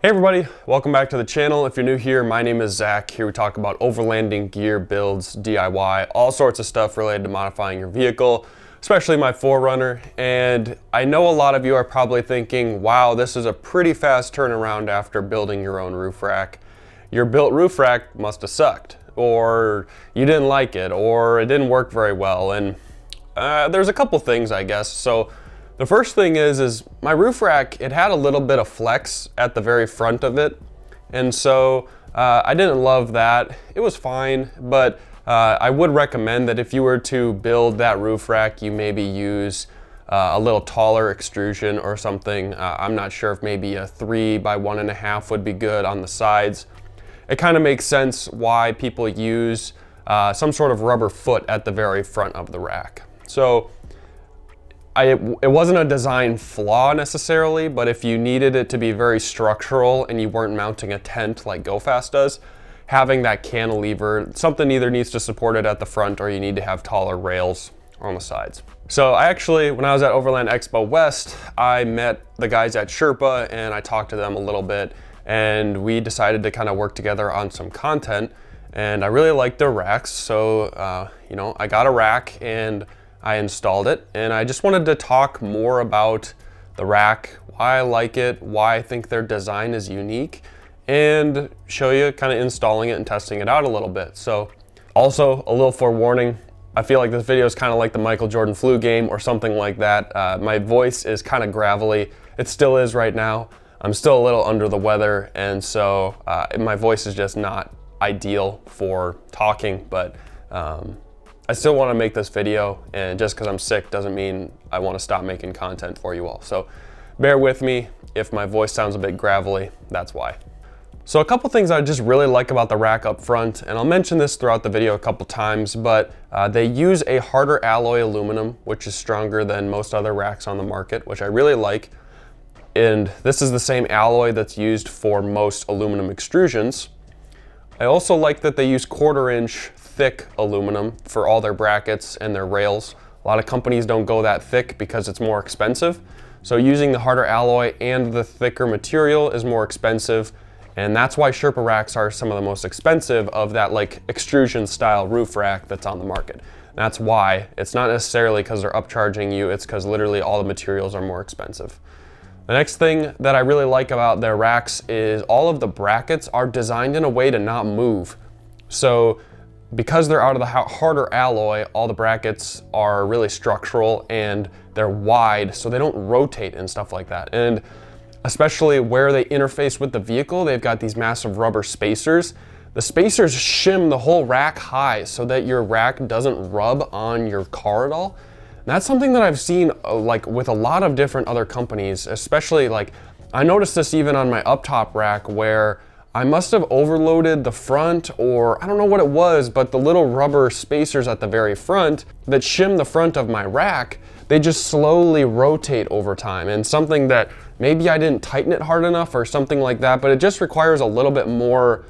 Hey everybody, welcome back to the channel. If you're new here, my name is Zach. Here we talk about overlanding gear, builds, DIY, all sorts of stuff related to modifying your vehicle, especially my 4Runner. And I know a lot of you are probably thinking, wow, this is a pretty fast turnaround after building your own roof rack. Your built roof rack must have sucked, or you didn't like it, or it didn't work very well. And there's a couple things, I guess. So the first thing is my roof rack, it had a little bit of flex at the very front of it. And so I didn't love that. It was fine, but I would recommend that if you were to build that roof rack, you maybe use a little taller extrusion or something. I'm not sure if maybe a 3 by 1.5 would be good on the sides. It kind of makes sense why people use some sort of rubber foot at the very front of the rack. So it wasn't a design flaw necessarily, but if you needed it to be very structural and you weren't mounting a tent like GoFast does, having that cantilever, something either needs to support it at the front or you need to have taller rails on the sides. So I actually, when I was at Overland Expo West, I met the guys at Sherpa and I talked to them a little bit, and we decided to kind of work together on some content, and I really liked their racks. So, you know, I got a rack and I installed it, and I just wanted to talk more about the rack, why I like it, why I think their design is unique, and show you kind of installing it and testing it out a little bit. So also a little forewarning, I feel like this video is kind of like the Michael Jordan flu game or something like that. My voice is kind of gravelly. It still is right now. I'm still a little under the weather, and so my voice is just not ideal for talking, but I still want to make this video, and just because I'm sick doesn't mean I want to stop making content for you all. So bear with me if my voice sounds a bit gravelly, that's why. So a couple things I just really like about the rack up front, and I'll mention this throughout the video a couple times, but they use a harder alloy aluminum, which is stronger than most other racks on the market, which I really like. And this is the same alloy that's used for most aluminum extrusions. I also like that they use 1/4 inch thick aluminum for all their brackets and their rails. A lot of companies don't go that thick because it's more expensive. So using the harder alloy and the thicker material is more expensive, and that's why Sherpa racks are some of the most expensive of that like extrusion style roof rack that's on the market. That's why. It's not necessarily because they're upcharging you, it's because literally all the materials are more expensive. The next thing that I really like about their racks is all of the brackets are designed in a way to not move. So because they're out of the harder alloy, all the brackets are really structural and they're wide, so they don't rotate and stuff like that. And especially where they interface with the vehicle, they've got these massive rubber spacers. The spacers shim the whole rack high so that your rack doesn't rub on your car at all. And that's something that I've seen like with a lot of different other companies, especially like I noticed this even on my up top rack where I must have overloaded the front, or I don't know what it was, but the little rubber spacers at the very front that shim the front of my rack, they just slowly rotate over time. And something that maybe I didn't tighten it hard enough or something like that, but it just requires a little bit more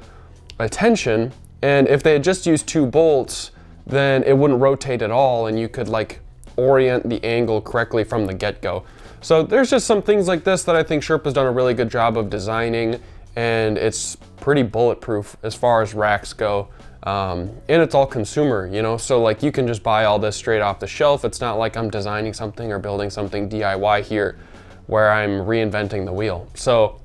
attention. And if they had just used 2 bolts, then it wouldn't rotate at all, and you could like orient the angle correctly from the get-go. So there's just some things like this that I think Sherpa's done a really good job of designing, and it's pretty bulletproof as far as racks go. And it's all consumer, you know, so like you can just buy all this straight off the shelf. It's not like I'm designing something or building something DIY here where I'm reinventing the wheel. So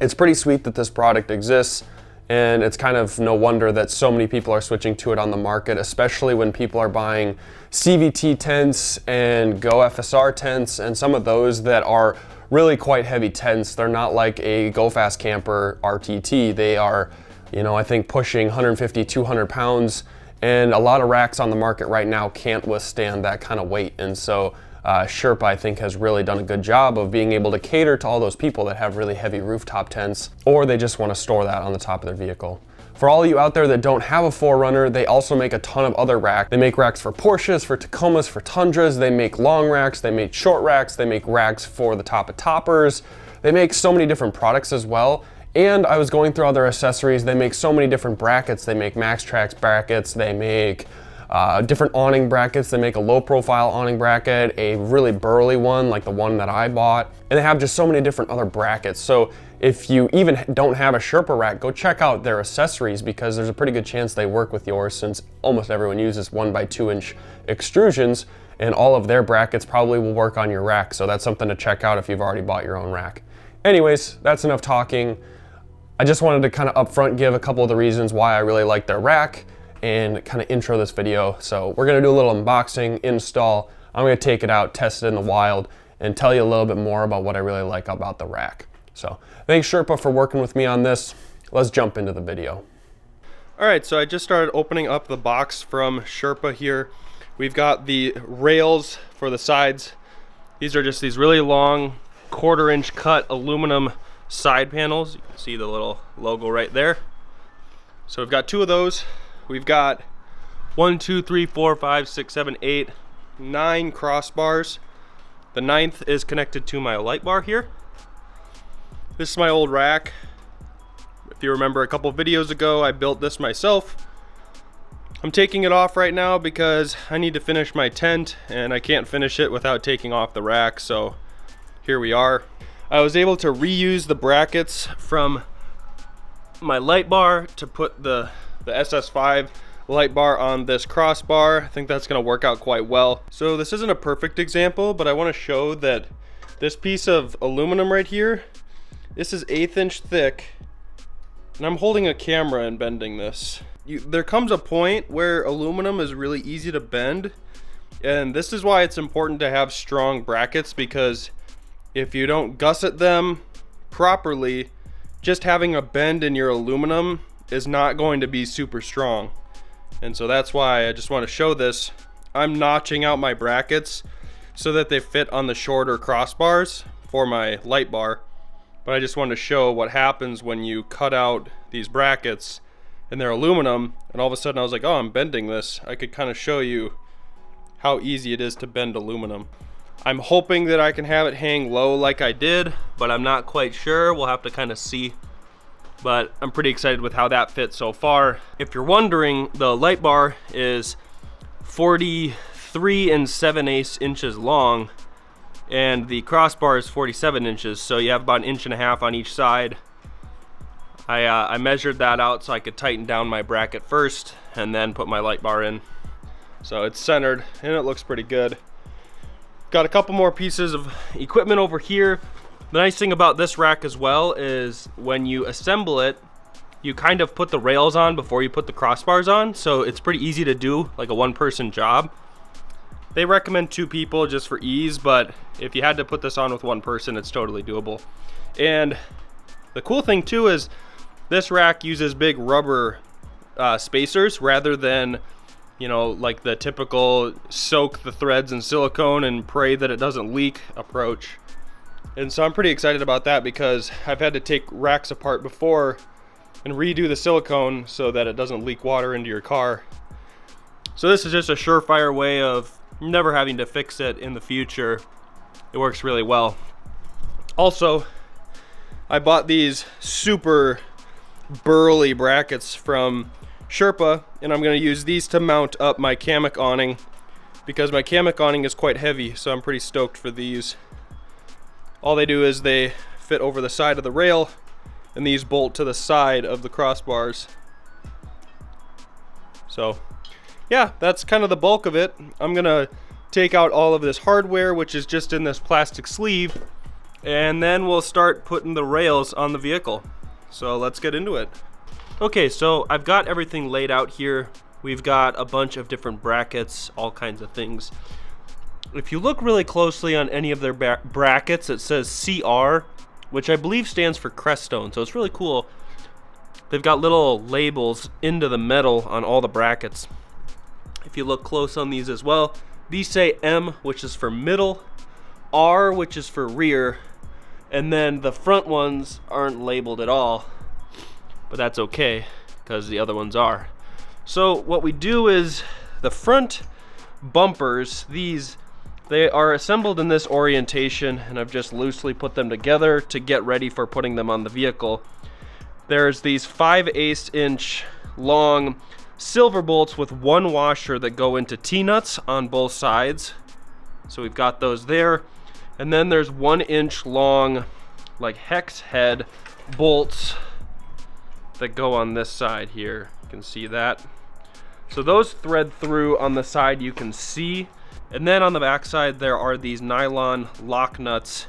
it's pretty sweet that this product exists, and it's kind of no wonder that so many people are switching to it on the market, especially when people are buying CVT tents and Go FSR tents and some of those that are really quite heavy tents. They're not like a GoFast camper RTT. They are, you know, I think pushing 150, 200 pounds, and a lot of racks on the market right now can't withstand that kind of weight. And so Sherpa, I think, has really done a good job of being able to cater to all those people that have really heavy rooftop tents, or they just want to store that on the top of their vehicle. For all of you out there that don't have a 4Runner, they also make a ton of other racks. They make racks for Porsches, for Tacomas, for Tundras. They make long racks, they make short racks, they make racks for the top of toppers. They make so many different products as well. And I was going through all their accessories. They make so many different brackets. They make MaxTrax brackets, they make different awning brackets. They make a low profile awning bracket, a really burly one like the one that I bought, and they have just so many different other brackets. So if you even don't have a Sherpa rack, go check out their accessories, because there's a pretty good chance they work with yours, since almost everyone uses 1x2 inch extrusions, and all of their brackets probably will work on your rack. So that's something to check out if you've already bought your own rack. Anyways, that's enough talking. I just wanted to kind of upfront give a couple of the reasons why I really like their rack and kind of intro this video. So we're gonna do a little unboxing, install. I'm gonna take it out, test it in the wild, and tell you a little bit more about what I really like about the rack. So thanks Sherpa for working with me on this. Let's jump into the video. All right, so I just started opening up the box from Sherpa here. We've got the rails for the sides. These are just these really long 1/4 inch cut aluminum side panels. You can see the little logo right there. So we've got 2 of those. We've got 1, 2, 3, 4, 5, 6, 7, 8, 9 crossbars. The 9th is connected to my light bar here. This is my old rack. If you remember a couple videos ago, I built this myself. I'm taking it off right now because I need to finish my tent, and I can't finish it without taking off the rack, so here we are. I was able to reuse the brackets from my light bar to put the SS5 light bar on this crossbar. I think that's gonna work out quite well. So this isn't a perfect example, but I wanna show that this piece of aluminum right here, this is 1/8 inch thick, and I'm holding a camera and bending this. There comes a point where aluminum is really easy to bend, and this is why it's important to have strong brackets, because if you don't gusset them properly, just having a bend in your aluminum is not going to be super strong. And so that's why I just want to show this. I'm notching out my brackets so that they fit on the shorter crossbars for my light bar. But I just wanted to show what happens when you cut out these brackets and they're aluminum, and all of a sudden I was like, oh, I'm bending this. I could kind of show you how easy it is to bend aluminum. I'm hoping that I can have it hang low like I did, but I'm not quite sure. We'll have to kind of see. But I'm pretty excited with how that fits so far. If you're wondering, the light bar is 43 7/8 inches long, and the crossbar is 47 inches, so you have about 1.5 inches on each side. I measured that out so I could tighten down my bracket first and then put my light bar in. So it's centered and it looks pretty good. Got a couple more pieces of equipment over here. The nice thing about this rack as well is when you assemble it, you kind of put the rails on before you put the crossbars on, so it's pretty easy to do, like a 1-person job. They recommend 2 people just for ease, but if you had to put this on with 1 person, it's totally doable. And the cool thing too is this rack uses big rubber spacers rather than, you know, like the typical soak the threads in silicone and pray that it doesn't leak approach. And so I'm pretty excited about that, because I've had to take racks apart before and redo the silicone so that it doesn't leak water into your car. So this is just a surefire way of never having to fix it in the future. It works really well. Also, I bought these super burly brackets from Sherpa, and I'm going to use these to mount up my Kamek awning, because my Kamek awning is quite heavy, so I'm pretty stoked for these. All they do is they fit over the side of the rail, and these bolt to the side of the crossbars. So yeah, that's kind of the bulk of it. I'm gonna take out all of this hardware, which is just in this plastic sleeve, and then we'll start putting the rails on the vehicle. So let's get into it. Okay, so I've got everything laid out here. We've got a bunch of different brackets, all kinds of things. If you look really closely on any of their brackets, it says CR, which I believe stands for Crestone, so it's really cool. They've got little labels into the metal on all the brackets. If you look close on these as well, these say M, which is for middle, R, which is for rear, and then the front ones aren't labeled at all, but that's okay because the other ones are. So what we do is the front bumpers, they are assembled in this orientation, and I've just loosely put them together to get ready for putting them on the vehicle. There's these 5/8 inch long silver bolts with 1 washer that go into T-nuts on both sides. So we've got those there. And then there's 1 inch long like hex head bolts that go on this side here. You can see that. So those thread through on the side you can see. And then on the back side there are these nylon lock nuts.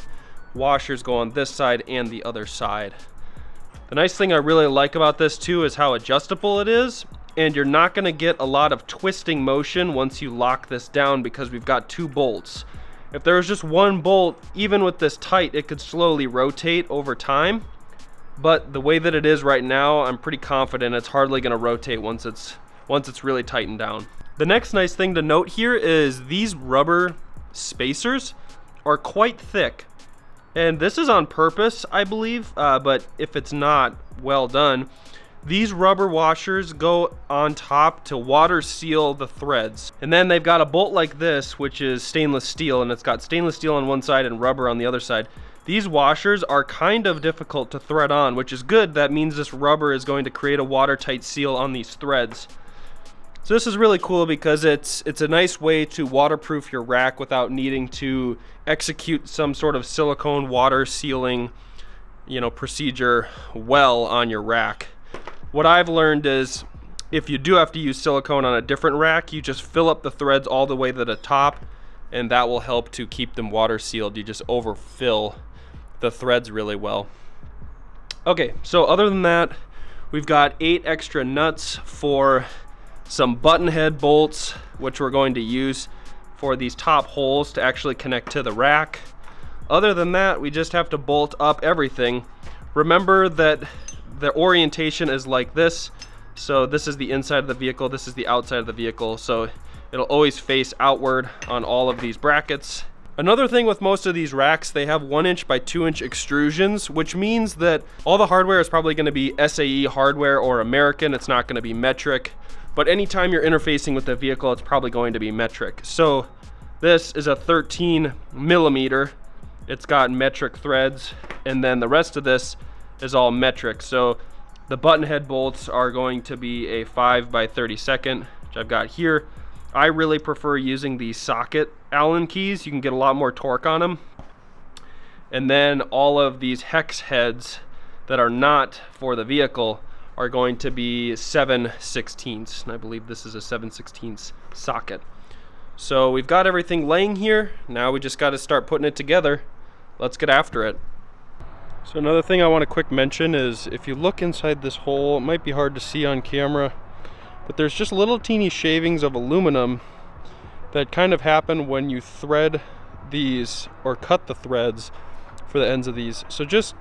Washers go on this side and the other side. The nice thing I really like about this too is how adjustable it is, and you're not going to get a lot of twisting motion once you lock this down because we've got 2 bolts. If there was just 1 bolt, even with this tight, it could slowly rotate over time. But the way that it is right now, I'm pretty confident it's hardly going to rotate once it's really tightened down. The next nice thing to note here is these rubber spacers are quite thick. And this is on purpose, I believe, but if it's not well done, these rubber washers go on top to water seal the threads. And then they've got a bolt like this, which is stainless steel, and it's got stainless steel on one side and rubber on the other side. These washers are kind of difficult to thread on, which is good. That means this rubber is going to create a watertight seal on these threads. So this is really cool because it's a nice way to waterproof your rack without needing to execute some sort of silicone water sealing, procedure well on your rack. What I've learned is if you do have to use silicone on a different rack, you just fill up the threads all the way to the top, and that will help to keep them water sealed. You just overfill the threads really well. Okay, so other than that, we've got 8 extra nuts for some button head bolts, which we're going to use for these top holes to actually connect to the rack. Other than that, we just have to bolt up everything. Remember that the orientation is like this. So this is the inside of the vehicle, this is the outside of the vehicle. So it'll always face outward on all of these brackets. Another thing with most of these racks, they have 1 inch by 2 inch extrusions, which means that all the hardware is probably gonna be SAE hardware or American. It's not gonna be metric. But anytime you're interfacing with the vehicle, it's probably going to be metric. So this is a 13 millimeter. It's got metric threads, and then the rest of this is all metric. So the button head bolts are going to be a 5 by 32nd, which I've got here. I really prefer using the socket Allen keys. You can get a lot more torque on them. And then all of these hex heads that are not for the vehicle are going to be 7/16, and I believe this is a 7/16 socket. So we've got everything laying here. Now we just got to start putting it together. Let's get after it. So another thing I want to quick mention is if you look inside this hole, it might be hard to see on camera, but there's just little teeny shavings of aluminum that kind of happen when you thread these or cut the threads for the ends of these. So just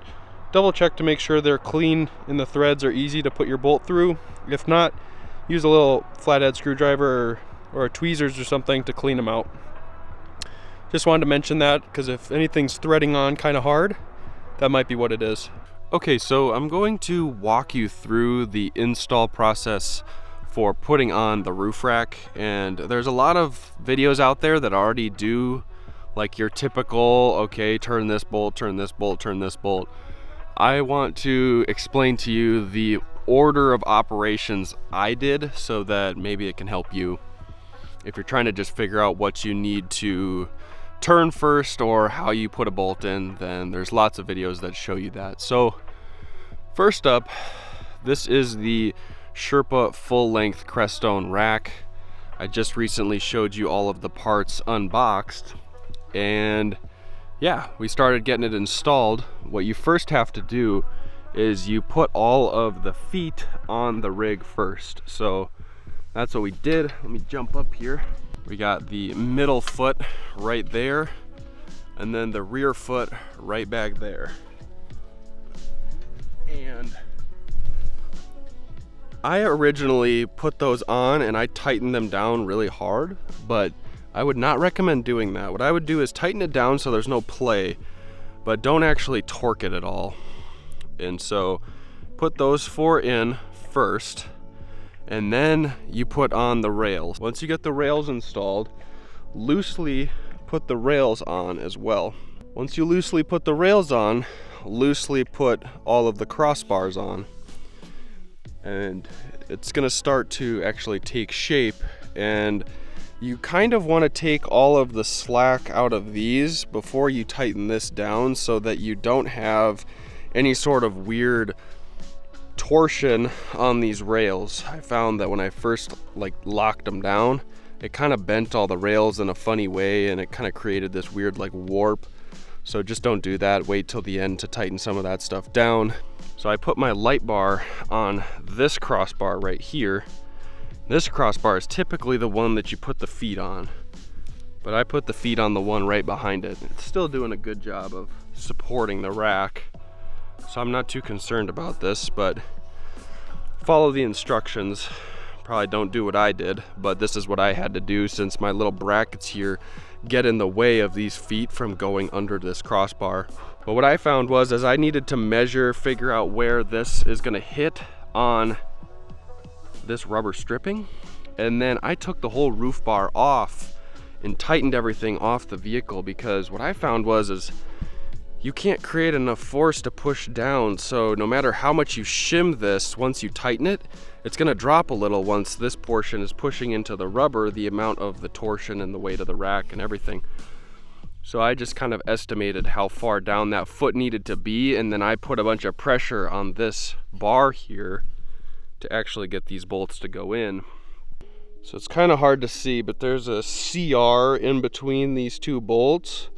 double check to make sure they're clean and the threads are easy to put your bolt through. If not, use a little flathead screwdriver or tweezers or something to clean them out. Just wanted to mention that because if anything's threading on kind of hard, that might be what it is. Okay, so I'm going to walk you through the install process for putting on the roof rack, and there's a lot of videos out there that already do like your typical, okay, turn this bolt, turn this bolt, turn this bolt. I want to explain to you the order of operations I did so that maybe it can help you if you're trying to just figure out what you need to turn first or how you put a bolt in. Then there's lots of videos that show you that. So first up, this is the Sherpa full-length Crestone rack. I just recently showed you all of the parts unboxed, and yeah, we started getting it installed. What you first have to do is you put all of the feet on the rig first. So that's what we did. Let me jump up here. We got the middle foot right there, and then the rear foot right back there. And I originally put those on and I tightened them down really hard, but I would not recommend doing that. What I would do is tighten it down so there's no play, but don't actually torque it at all. And so put those 4 in first, and then you put on the rails. Once you get the rails installed, loosely put the rails on as well. Once you loosely put the rails on, loosely put all of the crossbars on. And it's gonna start to actually take shape, and you kind of want to take all of the slack out of these before you tighten this down so that you don't have any sort of weird torsion on these rails. I found that when I first like locked them down, it kind of bent all the rails in a funny way and it kind of created this weird like warp. So just don't do that. Wait till the end to tighten some of that stuff down. So I put my light bar on this crossbar right here. This crossbar is typically the one that you put the feet on, but I put the feet on the one right behind it. It's still doing a good job of supporting the rack, so I'm not too concerned about this, but follow the instructions. Probably don't do what I did, but this is what I had to do since my little brackets here get in the way of these feet from going under this crossbar. But what I found was, as I needed to measure, figure out where this is gonna hit on this rubber stripping, and then I took the whole roof bar off and tightened everything off the vehicle, because what I found was you can't create enough force to push down. So no matter how much you shim this, once you tighten it, it's gonna drop a little once this portion is pushing into the rubber, the amount of the torsion and the weight of the rack and everything. So I just kind of estimated how far down that foot needed to be, and then I put a bunch of pressure on this bar here to actually get these bolts to go in. So it's kind of hard to see, but there's a CR in between these two bolts.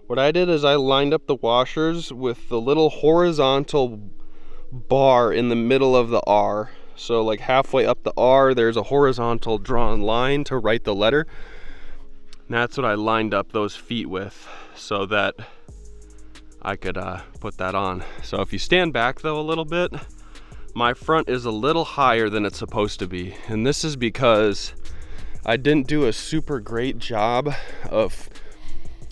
What I did is I lined up the washers with the little horizontal bar in the middle of the R. So like halfway up the R, there's a horizontal drawn line to write the letter. And that's what I lined up those feet with so that I could put that on. So if you stand back though a little bit, my front is a little higher than it's supposed to be. And this is because I didn't do a super great job of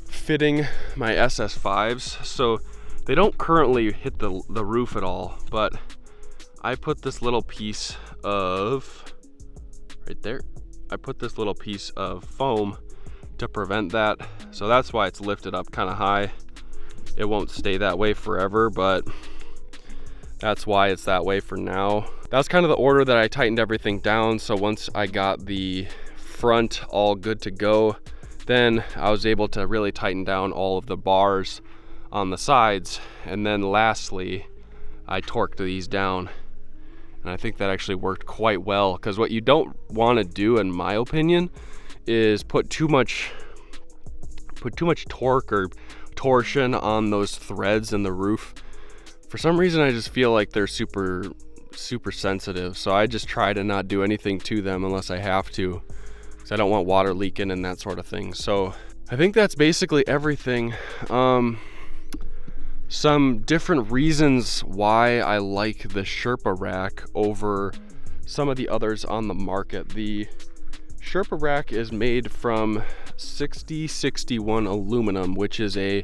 fitting my SS5s. So they don't currently hit the roof at all, but I put this little piece of, right there, I put this little piece of foam to prevent that. So that's why it's lifted up kind of high. It won't stay that way forever, but that's why it's that way for now. That's kind of the order that I tightened everything down. So once I got the front all good to go, then I was able to really tighten down all of the bars on the sides. And then lastly, I torqued these down. And I think that actually worked quite well, because what you don't want to do, in my opinion, is put too much torque or torsion on those threads in the roof. For some reason, I just feel like they're super sensitive. So I just try to not do anything to them unless I have to, because I don't want water leaking and that sort of thing. So I think that's basically everything. Some different reasons why I like the Sherpa rack over some of the others on the market. The Sherpa rack is made from 6061 aluminum, which is a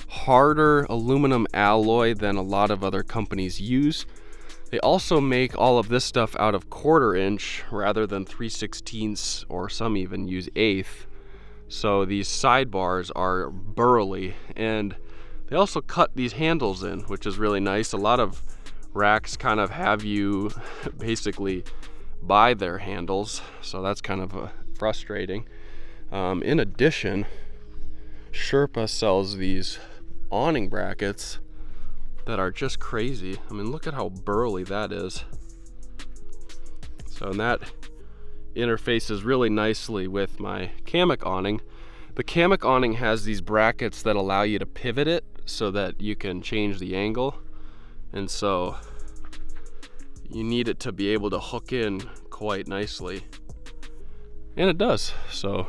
harder aluminum alloy than a lot of other companies use. They also make all of this stuff out of 1/4 inch rather than 3/16, or some even use 1/8. So these sidebars are burly, and they also cut these handles in, which is really nice. A lot of racks kind of have you basically buy their handles, so that's kind of frustrating. In addition, Sherpa sells these awning brackets that are just crazy. I mean, look at how burly that is. So, and that interfaces really nicely with my Kamiq awning. The Kamiq awning has these brackets that allow you to pivot it so that you can change the angle, and so you need it to be able to hook in quite nicely, and it does. So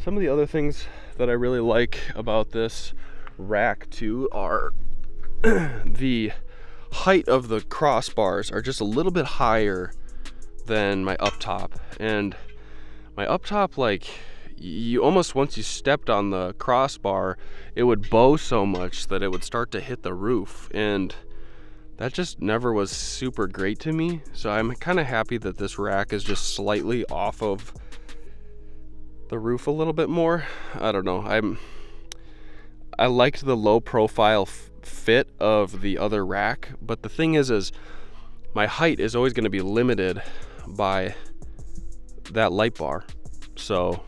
some of the other things that I really like about this rack too are the height of the crossbars are just a little bit higher than my up top. And my up top, like, you almost, once you stepped on the crossbar, it would bow so much that it would start to hit the roof, and that just never was super great to me. So I'm kind of happy that this rack is just slightly off of the roof a little bit more. I don't know, I liked the low profile fit of the other rack, but the thing is my height is always going to be limited by that light bar. So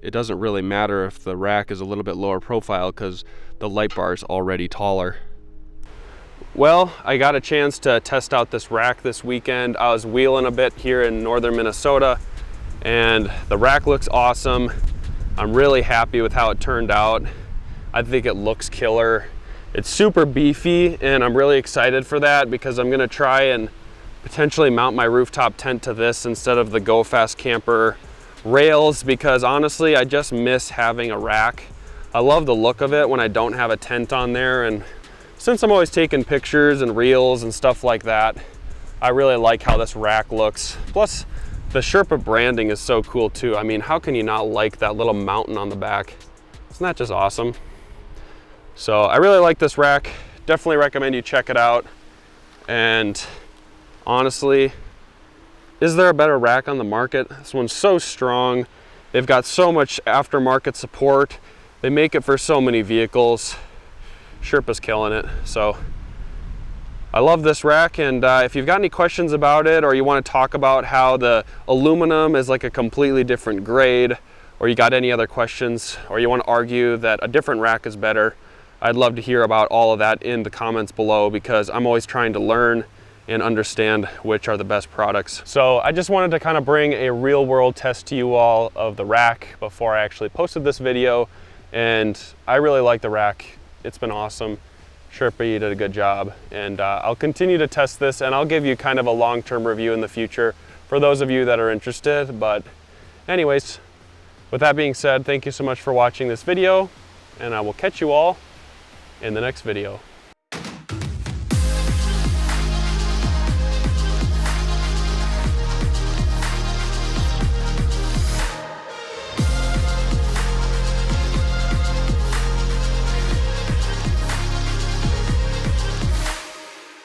it doesn't really matter if the rack is a little bit lower profile because the light bar is already taller. Well, I got a chance to test out this rack this weekend. I was wheeling a bit here in northern Minnesota, and the rack looks awesome. I'm really happy with how it turned out. I think it looks killer. It's super beefy, and I'm really excited for that because I'm gonna try and potentially mount my rooftop tent to this instead of the Go Fast Camper rails, because honestly, I just miss having a rack. I love the look of it when I don't have a tent on there, and since I'm always taking pictures and reels and stuff like that, I really like how this rack looks. Plus, the Sherpa branding is so cool too. I mean, how can you not like that little mountain on the back? Isn't that just awesome? So I really like this rack. Definitely recommend you check it out. And honestly, is there a better rack on the market? This one's so strong. They've got so much aftermarket support. They make it for so many vehicles. Sherpa's killing it. So I love this rack, and if you've got any questions about it, or you want to talk about how the aluminum is like a completely different grade, or you got any other questions, or you want to argue that a different rack is better, I'd love to hear about all of that in the comments below, because I'm always trying to learn and understand which are the best products. So I just wanted to kind of bring a real world test to you all of the rack before I actually posted this video, and I really like the rack. It's been awesome. Sherpa, you did a good job, and I'll continue to test this, and I'll give you kind of a long-term review in the future for those of you that are interested. But anyways, with that being said, thank you so much for watching this video, and I will catch you all in the next video.